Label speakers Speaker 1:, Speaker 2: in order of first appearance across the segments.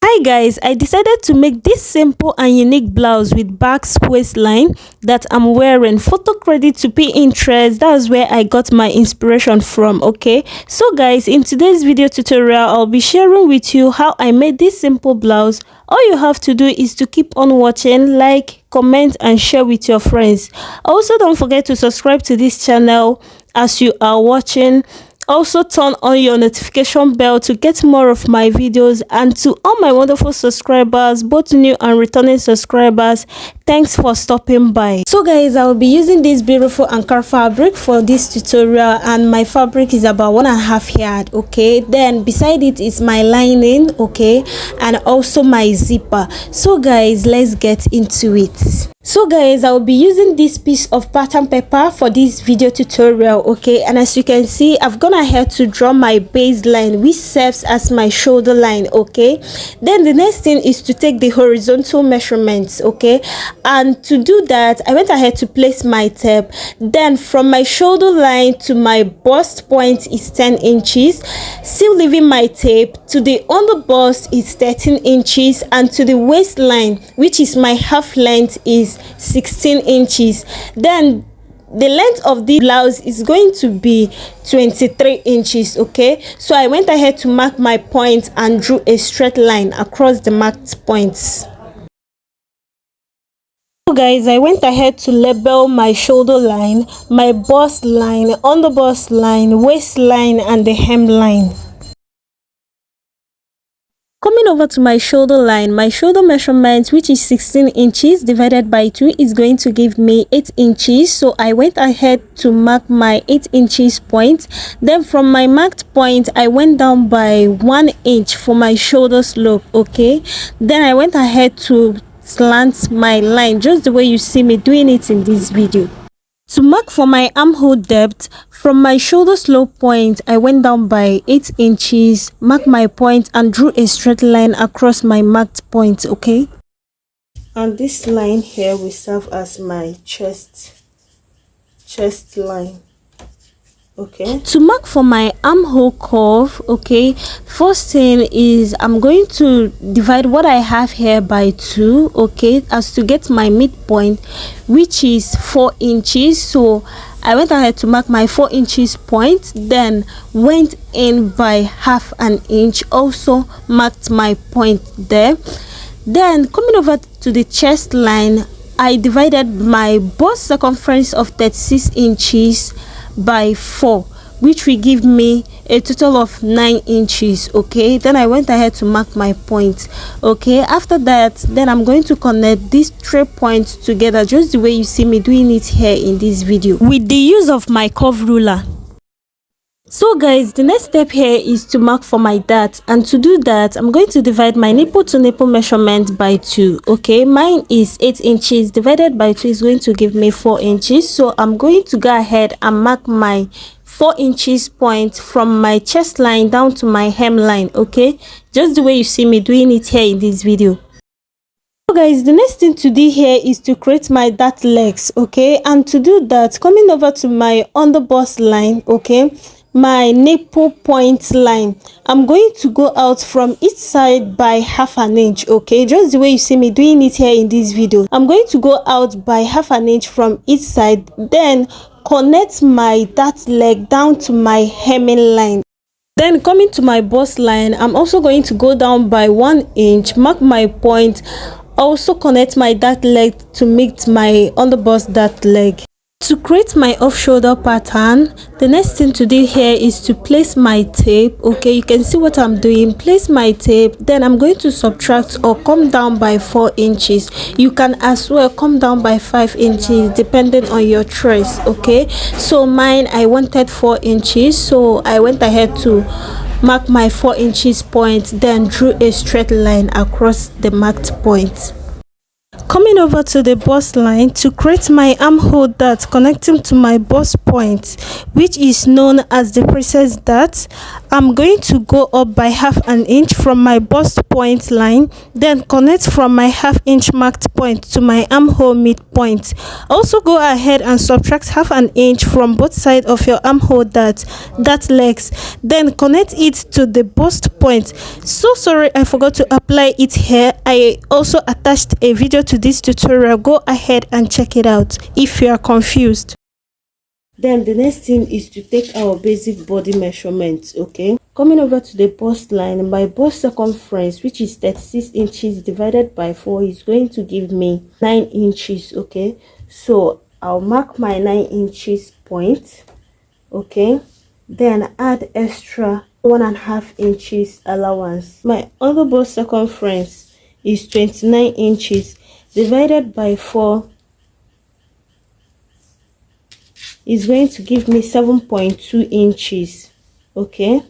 Speaker 1: Hi guys, I decided to make this simple and unique blouse with Basque waistline that I'm wearing. Photo credit to Pinterest, that's where I got my inspiration from. Okay, so guys, in today's video tutorial I'll be sharing with you how I made this simple blouse. All you have to do is to keep on watching, like, comment and share with your friends. Also, don't forget to subscribe to this channel as you are watching. Also, turn on your notification bell to get more of my videos. And to all my wonderful subscribers, both new and returning subscribers, thanks for stopping by. So guys, I will be using this beautiful Ankara fabric for this tutorial, and my fabric is about 1.5 yard. Okay, then beside it is my lining, okay, and also my zipper. So guys, let's get into it. So guys, I will be using this piece of pattern paper for this video tutorial, okay, and as you can see, I've gone ahead to draw my baseline, which serves as my shoulder line. Okay, then the next thing is to take the horizontal measurements, okay, and to do that I went ahead to place my tape. Then from my shoulder line to my bust point is 10 inches, still leaving my tape. To the under bust is 13 inches, and to the waistline, which is my half length, is 16 inches. Then the length of the blouse is going to be 23 inches. Okay, so I went ahead to mark my point and drew a straight line across the marked points. So guys, I went ahead to label my shoulder line, my bust line, under bust line, waistline and the hemline. Coming over to my shoulder line, my shoulder measurement, which is 16 inches divided by 2, is going to give me 8 inches. So I went ahead to mark my 8 inches point. Then from my marked point, I went down by 1 inch for my shoulder slope. Okay, then I went ahead to slant my line just the way you see me doing it in this video. To mark for my armhole depth, from my shoulder slope point, I went down by 8 inches, marked my point and drew a straight line across my marked point. Okay, and this line here will serve as my chest line. Okay, to mark for my armhole curve, okay, first thing is I'm going to divide what I have here by 2, okay, as to get my midpoint, which is 4 inches. So I went ahead to mark my 4 inches point, then went in by half an inch, also marked my point there. Then coming over to the chest line, I divided my bust circumference of 36 inches by 4, which will give me a total of 9 inches. Okay, then I went ahead to mark my point. Okay, after that, then I'm going to connect these 3 points together just the way you see me doing it here in this video with the use of my curve ruler. So guys, the next step here is to mark for my dart, and to do that I'm going to divide my nipple to nipple measurement by 2. Okay, mine is 8 inches divided by 2 is going to give me 4 inches. So I'm going to go ahead and mark my 4 inches point from my chest line down to my hemline. Okay, just the way you see me doing it here in this video. So guys, the next thing to do here is to create my dart legs. Okay, and to do that, coming over to my under bust line, okay, my nipple point line, I'm going to go out from each side by half an inch. Okay, just the way you see me doing it here in this video. I'm going to go out by half an inch from each side, then connect my dart leg down to my hemming line. Then coming to my bust line, I'm also going to go down by 1 inch, mark my point, also connect my dart leg to meet my under bust dart leg. To create my off-shoulder pattern, the next thing to do here is to place my tape. Okay, you can see what I'm doing. Place my tape, then I'm going to subtract or come down by 4 inches. You can as well come down by 5 inches depending on your choice. Okay, so mine, I wanted 4 inches, so I went ahead to mark my 4 inches point, then drew a straight line across the marked point. Coming over to the bust line to create my armhole dart connecting to my bust point, which is known as the princess dart, I'm going to go up by ½ inch from my bust point line, then connect from my ½ inch marked point to my armhole midpoint. Also go ahead and subtract ½ inch from both sides of your armhole dart legs, then connect it to the bust point. So sorry, I forgot to apply it here. I also attached a video to this tutorial. Go ahead and check it out if you are confused. Then the next thing is to take our basic body measurements. Okay, coming over to the bust line, my bust circumference, which is 36 inches divided by 4, is going to give me 9 inches. Okay, so I'll mark my 9 inches point. Okay, then add extra 1½ inches allowance. My other bust circumference is 29 inches divided by 4 is going to give me 7.2 inches. Okay,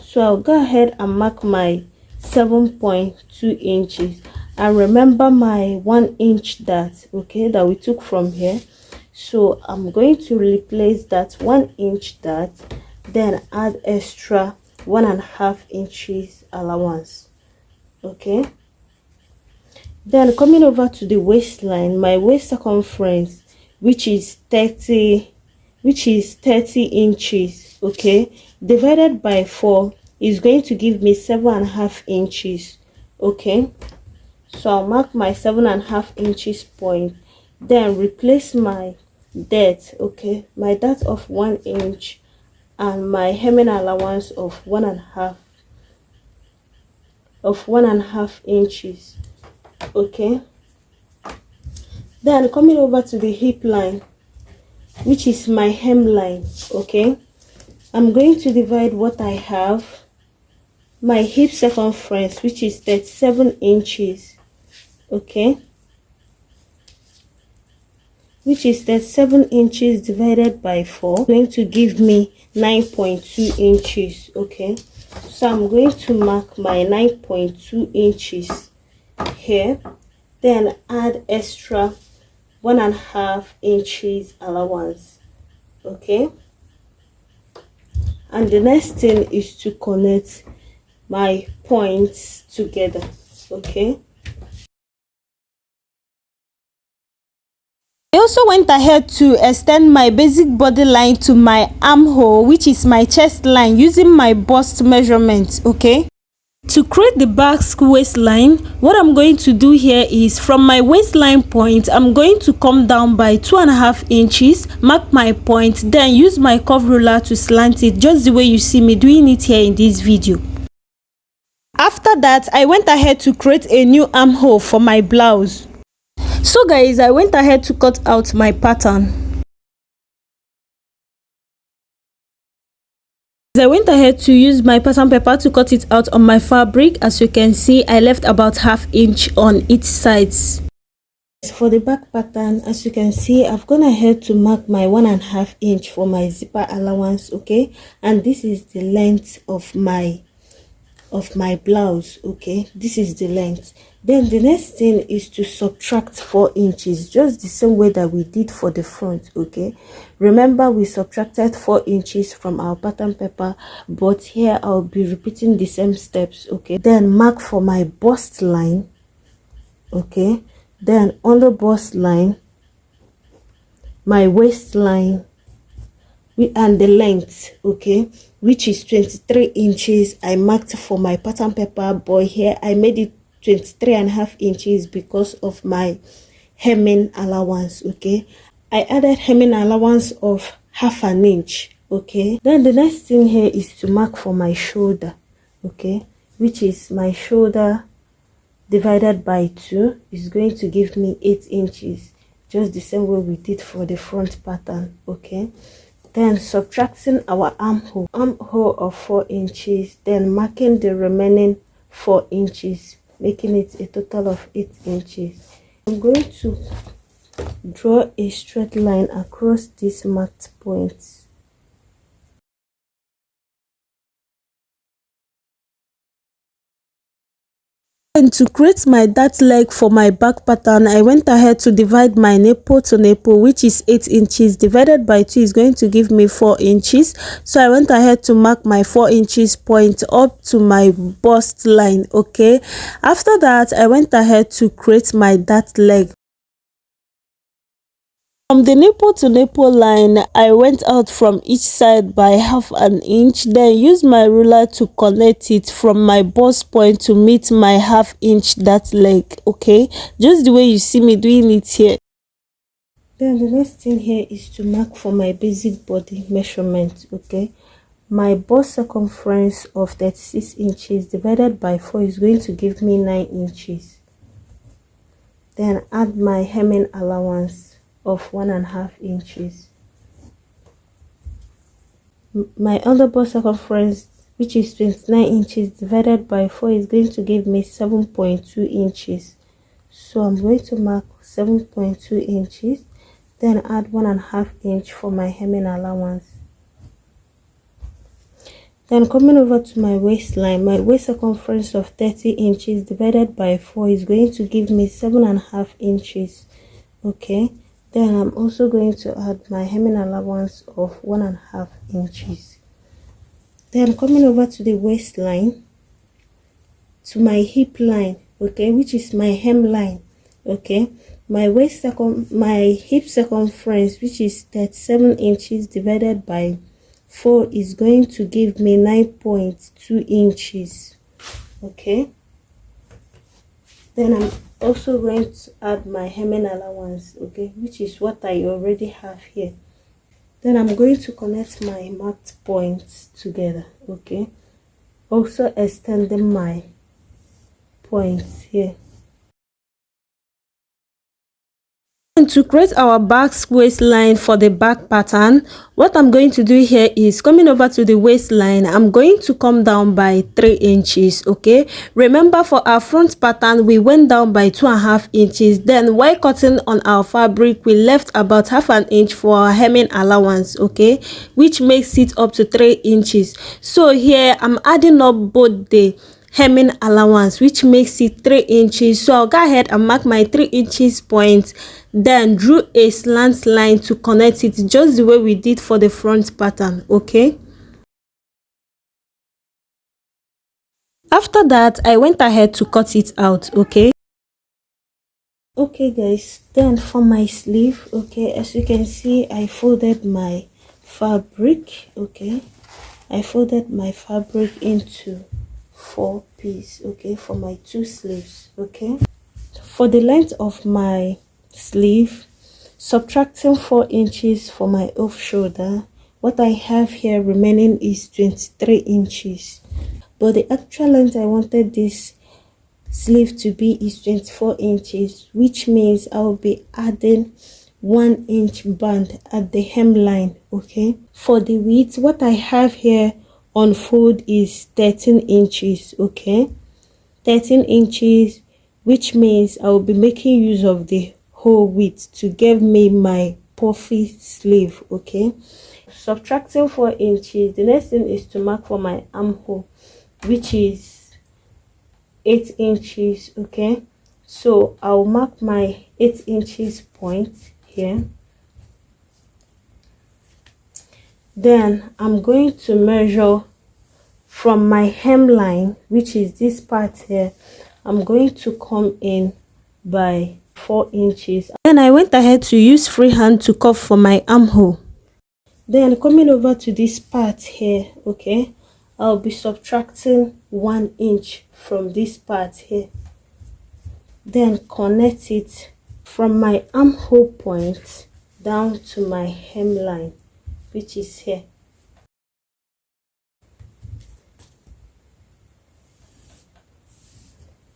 Speaker 1: so I'll go ahead and mark my 7.2 inches, and remember my 1 inch dart, okay, that we took from here. So I'm going to replace that 1 inch dart, then add extra 1½ inches allowance. Okay, then coming over to the waistline, my waist circumference, which is 30 inches, okay, divided by 4 is going to give me 7½ inches. Okay, so I'll mark my 7½ inches point, then replace my dart, okay, my dart of 1 inch and my hemming allowance of 1½ inches. Okay, then coming over to the hip line, which is my hem line. Okay, I'm going to divide what I have, my hip circumference, which is 37 inches. Okay, which is 37 inches divided by 4, going to give me 9.2 inches. Okay, so I'm going to mark my 9.2 inches here, then add extra 1½ inches allowance. Okay, and the next thing is to connect my points together. Okay, I also went ahead to extend my basic body line to my armhole, which is my chest line, using my bust measurements. Okay, to create the Basque waistline, what I'm going to do here is from my waistline point, I'm going to come down by 2½ inches, mark my point, then use my curve ruler to slant it, just the way you see me doing it here in this video. After that, I went ahead to create a new armhole for my blouse. So guys, I went ahead to cut out my pattern. I went ahead to use my pattern paper to cut it out on my fabric. As you can see, I left about ½ inch on each sides. For the back pattern, as you can see, I've gone ahead to mark my 1½ inch for my zipper allowance. Okay, and this is the length of my blouse. Okay, this is the length. Then the next thing is to subtract 4 inches, just the same way that we did for the front. Okay, remember we subtracted 4 inches from our pattern paper, but here I'll be repeating the same steps. Okay, then mark for my bust line. Okay, then on the bust line, my waistline and the length, okay, which is 23 inches, I marked for my pattern paper, but here I made it 23½ inches because of my hemming allowance. Okay, I added hemming allowance of ½ inch. Okay, then the next thing here is to mark for my shoulder. Okay, which is my shoulder divided by 2 is going to give me 8 inches, just the same way we did for the front pattern. Okay, then subtracting our armhole of 4 inches, then marking the remaining 4 inches, making it a total of 8 inches. I'm going to draw a straight line across these marked points. And to create my dart leg for my back pattern, I went ahead to divide my nipple to nipple, which is 8 inches divided by 2 is going to give me 4 inches. So I went ahead to mark my 4 inches point up to my bust line. Okay, after that I went ahead to create my dart leg. From the nipple to nipple line, I went out from each side by half an inch, then used my ruler to connect it from my bust point to meet my half-inch dart leg. Okay, just the way you see me doing it here. Then the next thing here is to mark for my basic body measurement. Okay, my bust circumference of 36 inches divided by 4 is going to give me 9 inches. Then add my hemming allowance of 1.5 inches. My other bust circumference, which is 29 inches divided by 4, is going to give me 7.2 inches. So I'm going to mark 7.2 inches, then add 1.5 inch for my hemming allowance. Then coming over to my waistline, my waist circumference of 30 inches divided by 4 is going to give me 7.5 inches. Okay, then I'm also going to add my hemming allowance of 1.5 inches. Then coming over to the waistline, to my hip line, okay, which is my hem line. Okay, my hip circumference, which is 37 inches divided by 4, is going to give me 9.2 inches. Okay, then I'm also going to add my hemming allowance, okay, which is what I already have here. Then I'm going to connect my marked points together. Okay, also extending my points here. And to create our Basque waistline for the back pattern, what I'm going to do here is coming over to the waistline, I'm going to come down by 3 inches. Okay, remember for our front pattern we went down by 2.5 inches. Then while cutting on our fabric, we left about half an inch for our hemming allowance, okay, which makes it up to 3 inches. So here I'm adding up both the hemming allowance, which makes it 3 inches. So I'll go ahead and mark my 3 inches point, then drew a slant line to connect it, just the way we did for the front pattern. Okay, after that I went ahead to cut it out. Okay guys, then for my sleeve, okay, as you can see, I folded my fabric. Okay, I folded my fabric into 4 pieces, okay, for my 2 sleeves. Okay, for the length of my sleeve, subtracting 4 inches for my off shoulder, what I have here remaining is 23 inches, but the actual length I wanted this sleeve to be is 24 inches, which means I'll be adding 1 inch band at the hemline. Okay, for the width, what I have here on fold is 13 inches. Okay, 13 inches, which means I will be making use of the whole width to give me my puffy sleeve. Okay, subtracting 4 inches, the next thing is to mark for my armhole, which is 8 inches. Okay, so I'll mark my 8 inches point here. Then I'm going to measure from my hemline, which is this part here. I'm going to come in by 4 inches. Then I went ahead to use freehand to cut for my armhole. Then coming over to this part here, okay, I'll be subtracting 1 inch from this part here, then connect it from my armhole point down to my hemline, which is here.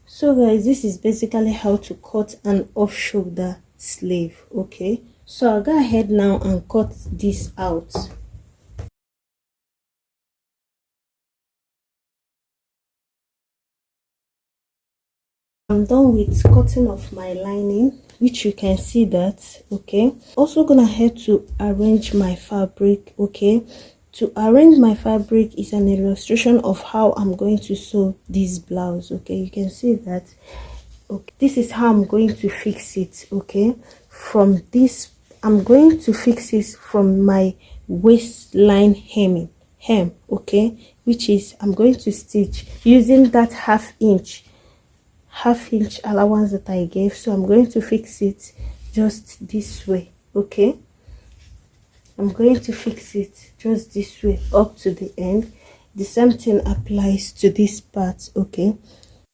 Speaker 1: So guys, this is basically how to cut an off-shoulder sleeve. Okay, so I'll go ahead now and cut this out. I'm done with cutting off my lining, which you can see that. Okay, also gonna have to arrange my fabric, okay, to arrange my fabric is an illustration of how I'm going to sew this blouse. Okay, you can see that. Okay, this is how I'm going to fix it. Okay, from this I'm going to fix it from my waistline hem. Okay, which is I'm going to stitch using that half inch allowance that I gave. So I'm going to fix it just this way. Okay, I'm going to fix it just this way up to the end. The same thing applies to this part. Okay,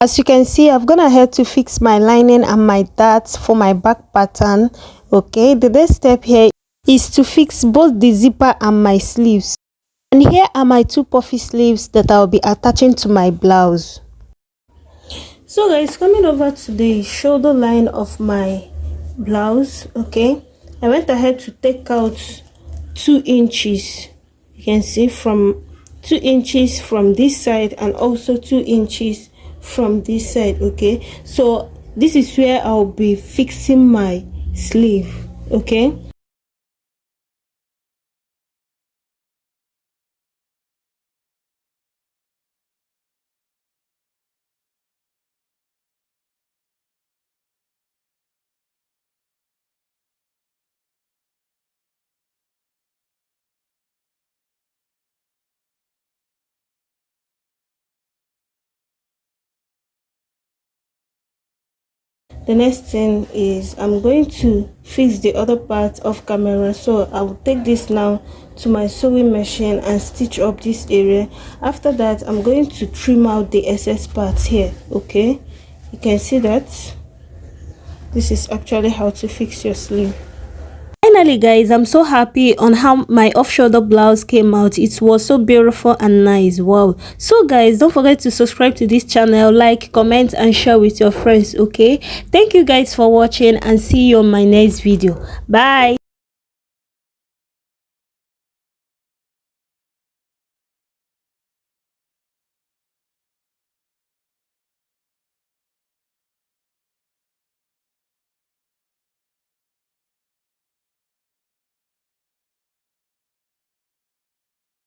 Speaker 1: as you can see, I've gone ahead to fix my lining and my darts for my back pattern. Okay, the next step here is to fix both the zipper and my sleeves. And here are my two puffy sleeves that I'll be attaching to my blouse. So guys, coming over to the shoulder line of my blouse. Okay, I went ahead to take out 2 inches. You can see from 2 inches from this side and also 2 inches from this side. Okay, so this is where I'll be fixing my sleeve. Okay, the next thing is I'm going to fix the other part of camera. So I will take this now to my sewing machine and stitch up this area. After that, I'm going to trim out the excess parts here. Okay, you can see that this is actually how to fix your sleeve. Finally guys, I'm so happy on how my off-shoulder blouse came out. It was so beautiful and nice. Wow. So guys, don't forget to subscribe to this channel, like, comment and share with your friends. Okay, thank you guys for watching and see you on my next video. Bye.